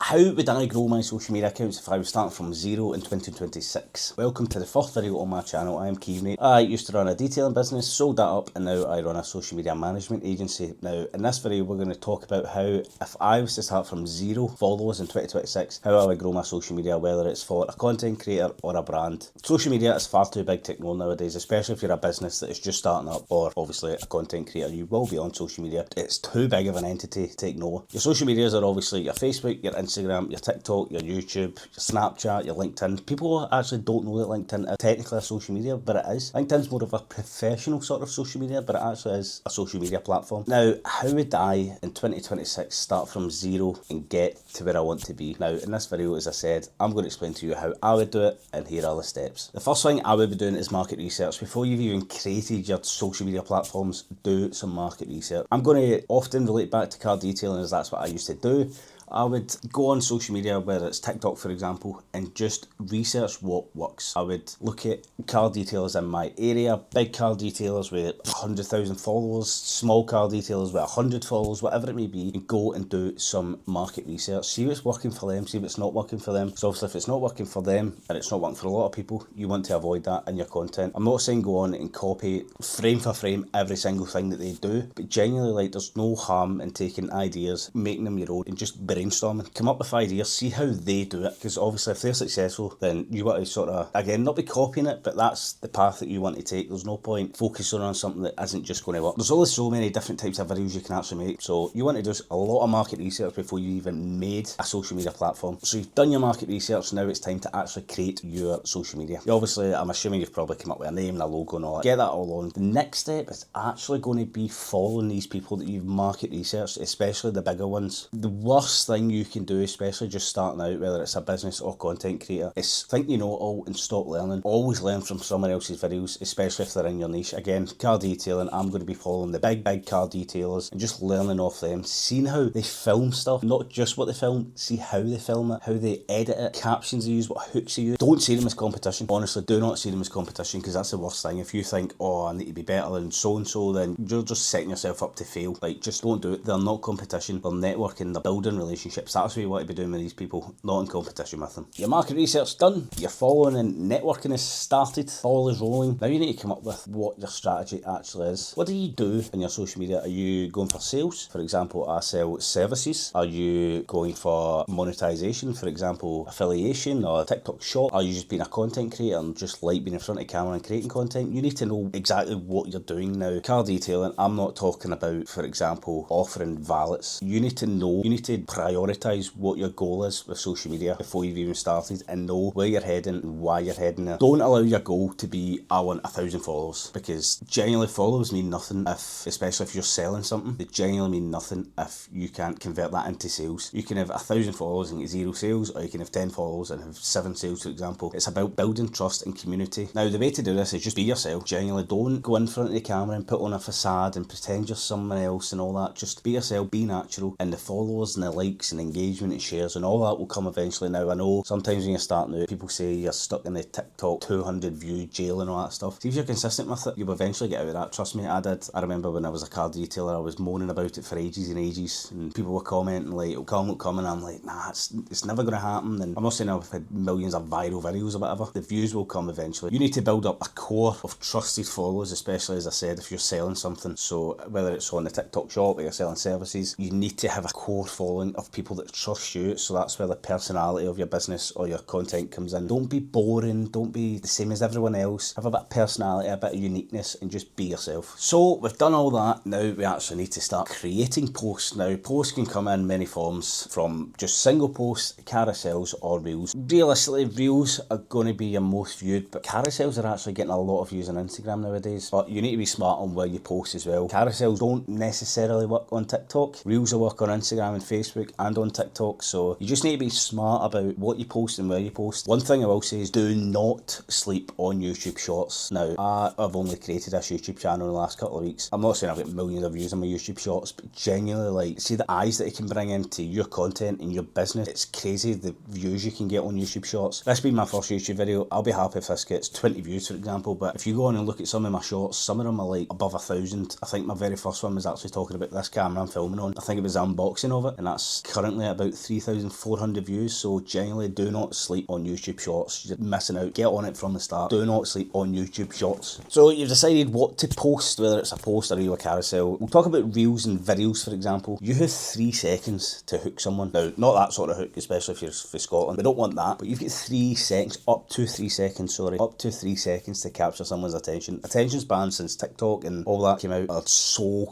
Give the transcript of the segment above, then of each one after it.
How would I grow my social media accounts if I was starting from zero in 2026? Welcome to the fourth video on my channel. I am Keevney. I used to run a detailing business, sold that up, and now I run a social media management agency. Now, in this video, we're going to talk about how, if I was to start from zero followers in 2026, how I would grow my social media, whether it's for a content creator or a brand. Social media is far too big to ignore nowadays, especially if you're a business that is just starting up, or obviously a content creator. You will be on social media. It's too big of an entity to ignore. Your social medias are obviously your Facebook, your Instagram, your TikTok, your YouTube, your Snapchat, your LinkedIn. People actually don't know that LinkedIn is technically a social media, but it is. LinkedIn's more of a professional sort of social media, but it actually is a social media platform. Now, how would I in 2026 start from zero and get to where I want to be? Now, in this video, as I said, I'm going to explain to you how I would do it, and here are the steps. The first thing I would be doing is market research. Before you've even created your social media platforms, do some market research. I'm going to often relate back to car detailing, as that's what I used to do. I would go on social media, whether it's TikTok for example, and just research what works. I would look at car detailers in my area, big car detailers with 100,000 followers, small car detailers with 100 followers, whatever it may be, and go and do some market research. See what's working for them, see what's not working for them. So obviously if it's not working for them, and it's not working for a lot of people, you want to avoid that in your content. I'm not saying go on and copy frame for frame every single thing that they do, but genuinely, like, there's no harm in taking ideas, making them your own, and just brainstorming, come up with ideas, see how they do it, because obviously if they're successful, then you want to sort of, again, not be copying it, but that's the path that you want to take. There's no point focusing on something that isn't just going to work. There's only so many different types of videos you can actually make, so you want to do a lot of market research before you even made a social media platform. So you've done your market research, now it's time to actually create your social media. Obviously, I'm assuming you've probably come up with a name and a logo and all that. Get that all on. The next step is actually going to be following these people that you've market researched, especially the bigger ones. The worst thing you can do, especially just starting out, whether it's a business or content creator, is think you know it all and stop learning. Always learn from someone else's videos, especially if they're in your niche. Again, car detailing, I'm going to be following the big car detailers and just learning off them, seeing how they film stuff, not just what they film, see how they film it, how they edit it, captions they use, what hooks they use. Don't see them as competition. Honestly, do not see them as competition, because that's the worst thing. If you think, oh, I need to be better than so and so, then you're just setting yourself up to fail. Like, just don't do it. They're not competition, they're networking, they're building relationships. That's what you want to be doing with these people, not in competition with them. Your market research done, your following and networking has started, ball is rolling. Now you need to come up with what your strategy actually is. What do you do in your social media? Are you going for sales? For example, I sell services. Are you going for monetization? For example, affiliation or TikTok shop? Are you just being a content creator and just like being in front of camera and creating content? You need to know exactly what you're doing now. Car detailing, I'm not talking about, for example, offering valets. You need to know, you need to prioritise what your goal is with social media before you've even started, and know where you're heading and why you're heading there. Don't allow your goal to be, I want 1,000 followers, because genuinely followers mean nothing especially if you're selling something. They genuinely mean nothing if you can't convert that into sales. You can have 1,000 followers and get 0 sales, or you can have 10 followers and have 7 sales, for example. It's about building trust and community. Now the way to do this is just be yourself. Genuinely don't go in front of the camera and put on a facade and pretend you're someone else and all that. Just be yourself, be natural, and the followers and the likes and engagement and shares and all that will come eventually. Now I know sometimes when you're starting out, people say you're stuck in the TikTok 200 view jail and all that stuff. See if you're consistent with it, you'll eventually get out of that. Trust me, I did. I remember when I was a car detailer, I was moaning about it for ages and ages, and people were commenting like, it'll come, and I'm like, nah, it's never going to happen. And I'm not saying I've had millions of viral videos or whatever. The views will come eventually. You need to build up a core of trusted followers, especially, as I said, if you're selling something. So whether it's on the TikTok shop or you're selling services, you need to have a core following of people that trust you. So that's where the personality of your business or your content comes in. Don't be boring, don't be the same as everyone else. Have a bit of personality, a bit of uniqueness, and just be yourself. So we've done all that. Now we actually need to start creating posts. Now posts can come in many forms, from just single posts, carousels, or reels. Realistically, reels are going to be your most viewed, but carousels are actually getting a lot of views on Instagram nowadays. But you need to be smart on where you post as well. Carousels don't necessarily work on TikTok. Reels will work on Instagram and Facebook and on TikTok, so you just need to be smart about what you post and where you post. One thing I will say is, do not sleep on YouTube Shorts. Now, I've only created this YouTube channel in the last couple of weeks. I'm not saying I've got millions of views on my YouTube Shorts, but genuinely, like, see the eyes that it can bring into your content and your business. It's crazy the views you can get on YouTube Shorts. This being my first YouTube video, I'll be happy if this gets 20 views, for example, but if you go on and look at some of my shorts, some of them are like above 1,000. I think my very first one was actually talking about this camera I'm filming on. I think it was the unboxing of it, and that's It's currently at about 3,400 views, so genuinely do not sleep on YouTube Shorts. You're missing out. Get on it from the start. Do not sleep on YouTube Shorts. So you've decided what to post, whether it's a post, a reel, a carousel. We'll talk about reels and videos, for example. You have 3 seconds to hook someone. Now, not that sort of hook, especially if you're for Scotland. We don't want that, but you've got 3 seconds, up to 3 seconds to capture someone's attention. Attention span since TikTok and all that came out are so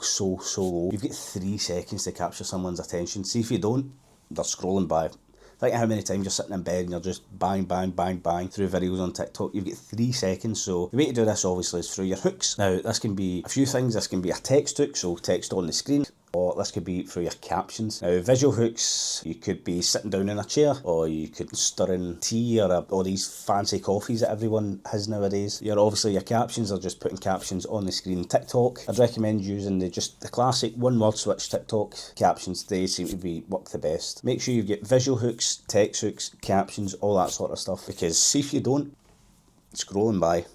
low. You've got 3 seconds to capture someone's attention. See if you don't, they're scrolling by. Think of how many times you're sitting in bed and you're just bang through videos on TikTok. You've got 3 seconds, so the way to do this obviously is through your hooks. Now this can be a few things. This can be a text hook, so text on the screen, or this could be through your captions. Now visual hooks, you could be sitting down in a chair, or you could stir in tea or these fancy coffees that everyone has nowadays. Your captions are just putting captions on the screen. TikTok, I'd recommend using the classic one word switch TikTok captions. They seem to work the best. Make sure you get visual hooks, text hooks, captions, all that sort of stuff, because see if you don't, scrolling by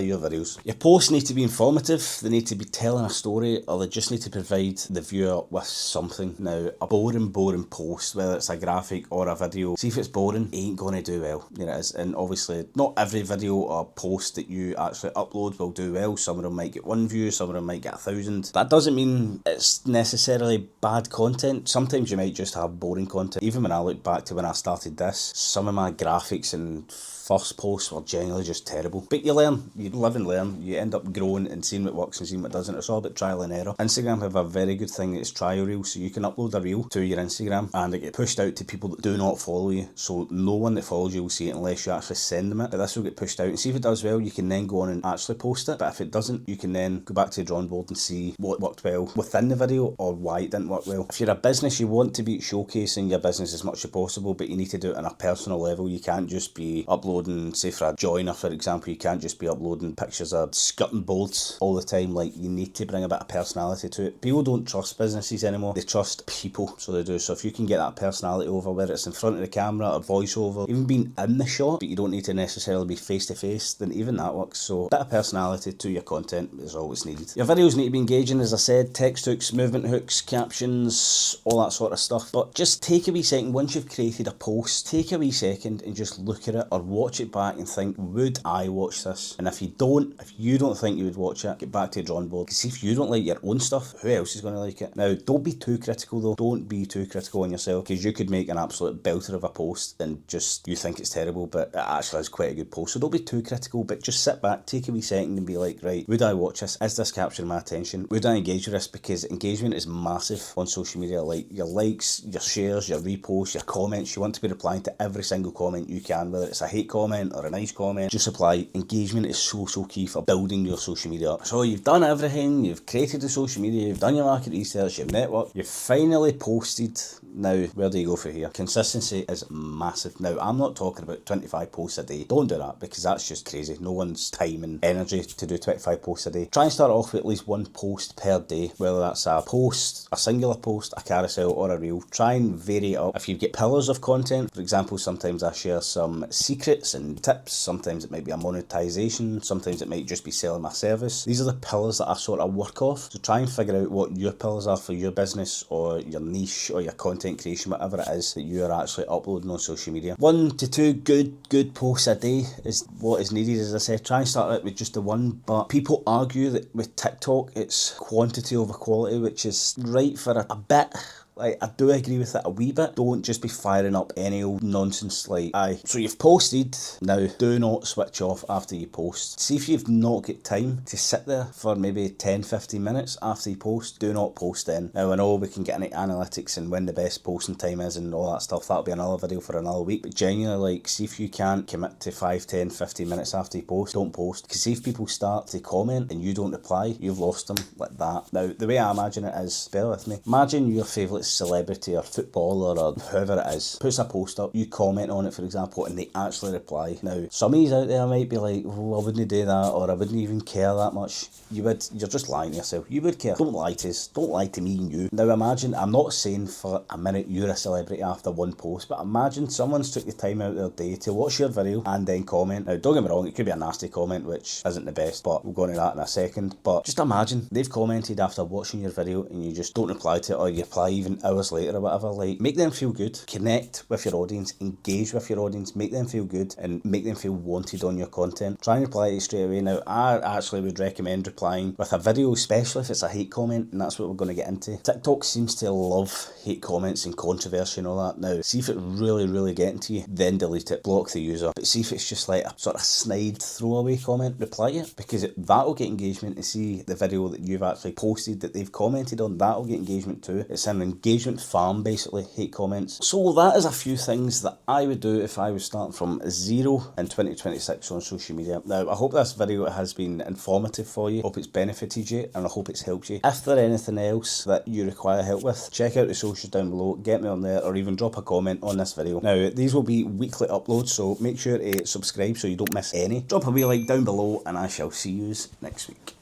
your videos. Your posts need to be informative, they need to be telling a story, or they just need to provide the viewer with something. Now, a boring post, whether it's a graphic or a video, see if it's boring, ain't gonna do well. You know, it is. And obviously, not every video or post that you actually upload will do well. Some of them might get 1 view, some of them might get 1,000. That doesn't mean it's necessarily bad content. Sometimes you might just have boring content. Even when I look back to when I started this, some of my graphics and first posts were generally just terrible. But you learn, you live and learn, you end up growing and seeing what works and seeing what doesn't. It's all about trial and error. Instagram have a very good thing, it's trial reel, so you can upload a reel to your Instagram and it gets pushed out to people that do not follow you. So no one that follows you will see it unless you actually send them it. But this will get pushed out, and see if it does well, you can then go on and actually post it. But if it doesn't, you can then go back to the drawing board and see what worked well within the video or why it didn't work well. If you're a business, you want to be showcasing your business as much as possible, but you need to do it on a personal level. You can't just be uploading, say for a joiner for example, you can't just be uploading pictures of skirting boards all the time. Like, you need to bring a bit of personality to it. People don't trust businesses anymore, they trust people, so they do. So if you can get that personality over, whether it's in front of the camera or voiceover, even being in the shot, but you don't need to necessarily be face to face, then even that works. So a bit of personality to your content is always needed. Your videos need to be engaging, as I said, text hooks, movement hooks, captions, all that sort of stuff. But just take a wee second, once you've created a post, take a wee second and just look at it or watch it back and think, would I watch this? And if you don't think you would watch it, get back to the drawing board. Because if you don't like your own stuff, who else is going to like it? Now, don't be too critical though. Don't be too critical on yourself, because you could make an absolute belter of a post and just you think it's terrible, but it actually is quite a good post. So don't be too critical, but just sit back, take a wee second and be like, right, would I watch this? Is this capturing my attention? Would I engage with this? Because engagement is massive on social media. Like your likes, your shares, your reposts, your comments. You want to be replying to every single comment you can, whether it's a hate comment or a nice comment. Just reply. Engagement is so key for building your social media up. So you've done everything, you've created the social media, you've done your market research, you've networked, you've finally posted. Now, where do you go from here? Consistency is massive. Now, I'm not talking about 25 posts a day. Don't do that, because that's just crazy. No one's time and energy to do 25 posts a day. Try and start off with at least 1 post per day, whether that's a post, a singular post, a carousel or a reel. Try and vary it up. If you get pillars of content, for example, sometimes I share some secrets and tips, sometimes it might be a monetization, sometimes it might just be selling my service. These are the pillars that I sort of work off. So try and figure out what your pillars are for your business or your niche or your content creation, whatever it is that you are actually uploading on social media. 1 to 2 good posts a day is what is needed. As I said, try and start out with just the 1, but people argue that with TikTok it's quantity over quality, which is right for a bit. Like, I do agree with it a wee bit. Don't just be firing up any old nonsense. Like, so you've posted. Now, do not switch off after you post. See if you've not got time to sit there for maybe 10-15 minutes after you post. Do not post then. Now, I know we can get into analytics and when the best posting time is and all that stuff. That'll be another video for another week. But genuinely, like, see if you can't commit to 5, 10, 15 minutes after you post. Don't post. Because see if people start to comment and you don't reply, you've lost them like that. Now, the way I imagine it is, bear with me. Imagine your favourite celebrity or footballer or whoever it is puts a post up, you comment on it for example, and they actually reply. Now, some of you out there might be like, oh, I wouldn't do that, or I wouldn't even care that much. You're just lying to yourself. You would care. Don't lie to us. Don't lie to me and you. Now imagine, I'm not saying for a minute you're a celebrity after 1 post, but imagine someone's took the time out of their day to watch your video and then comment. Now don't get me wrong, it could be a nasty comment which isn't the best, but we'll go into that in a second. But just imagine they've commented after watching your video and you just don't reply to it, or you reply even hours later or whatever. Like, make them feel good, connect with your audience, engage with your audience, make them feel good and make them feel wanted on your content. Try and reply to it straight away. Now, I actually would recommend replying with a video, especially if it's a hate comment, and that's what we're going to get into. TikTok seems to love hate comments and controversy and all that. Now, see if it really getting to you, then delete it, block the user. But see if it's just like a sort of snide throwaway comment, reply it, because that'll get engagement. To see the video that you've actually posted that they've commented on, that'll get engagement too. It's an engagement farm, basically, hate comments. So that is a few things that I would do if I was starting from zero in 2026 on social media. Now, I hope this video has been informative for you, hope it's benefited you, and I hope it's helped you. If there's anything else that you require help with, check out the socials down below, get me on there, or even drop a comment on this video. Now, these will be weekly uploads, so make sure to subscribe so you don't miss any. Drop a wee like down below, and I shall see you next week.